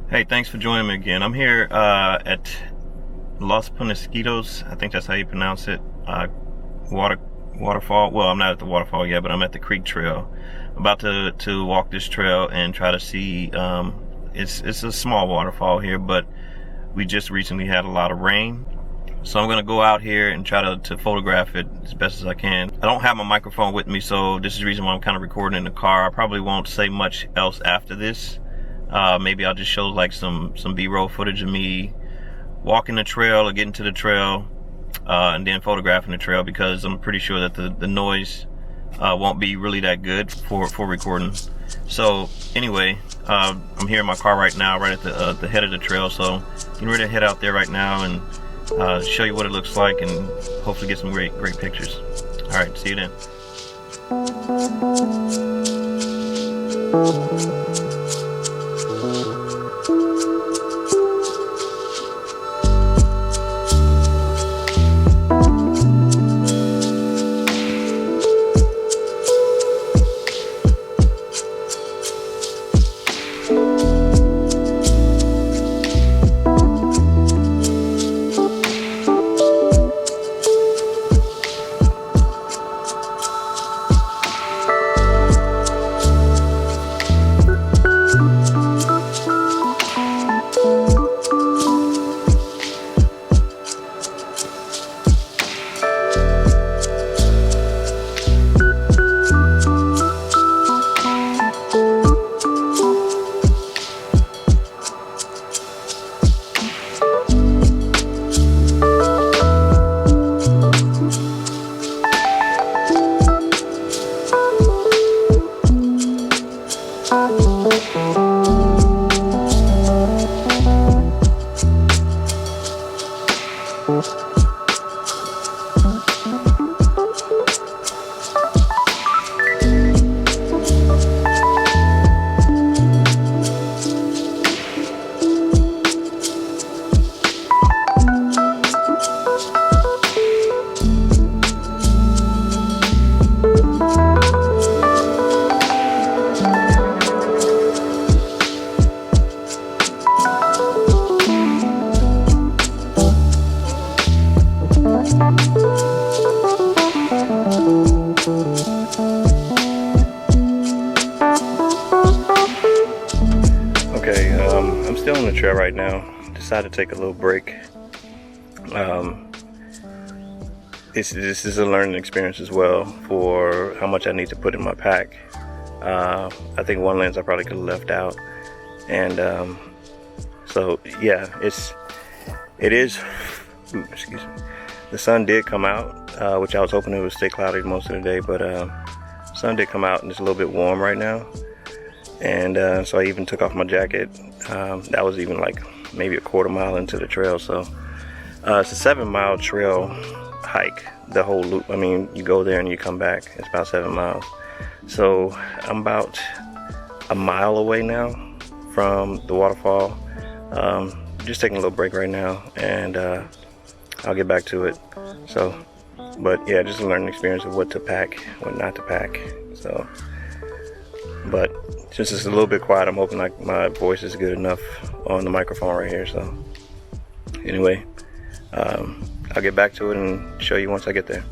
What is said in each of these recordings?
Hey, thanks for joining me again. I'm here at Los Asquitos. I think that's how you pronounce it. Waterfall. Well, I'm not at the waterfall yet, but I'm at the creek trail. I'm about to walk this trail and try to see. It's a small waterfall here, but we just recently had a lot of rain. So I'm gonna go out here and try to photograph it as best as I can. I don't have my microphone with me, so this is the reason why I'm kind of recording in the car. I probably won't say much else after this. Maybe I'll just show like some B-roll footage of me walking the trail or getting to the trail, and then photographing the trail, because I'm pretty sure that the noise won't be really that good for recording. So anyway, I'm here in my car right now, right at the head of the trail. So getting ready to head out there right now and show you what it looks like and hopefully get some great pictures. All right, see you then. Okay, I'm still on the trail right now. Decided to take a little break. This is a learning experience as well for how much I need to put in my pack. I think one lens I probably could have left out, and so yeah, it is. Excuse me. The sun did come out, which I was hoping it would stay cloudy most of the day, but sun did come out and it's a little bit warm right now. And so I even took off my jacket. That was even like maybe a quarter mile into the trail. So it's a 7-mile trail hike, the whole loop. I mean, you go there and you come back. It's about 7 miles. So I'm about a mile away now from the waterfall. Just taking a little break right now, and I'll get back to it. So, but yeah, just a learning experience of what to pack, what not to pack. So, but since it's a little bit quiet, I'm hoping like my voice is good enough on the microphone right here. So anyway, I'll get back to it and show you once I get there.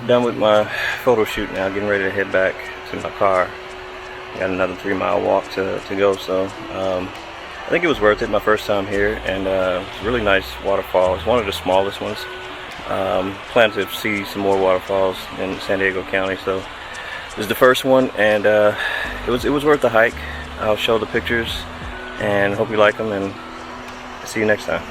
done with my photo shoot now, getting ready to head back to my car. Got another 3-mile walk to go, so I think it was worth it. My first time here, and it's a really nice waterfall. It's one of the smallest ones. Plan to see some more waterfalls in San Diego County, so this is the first one, and it was worth the hike. I'll show the pictures and hope you like them, and see you next time.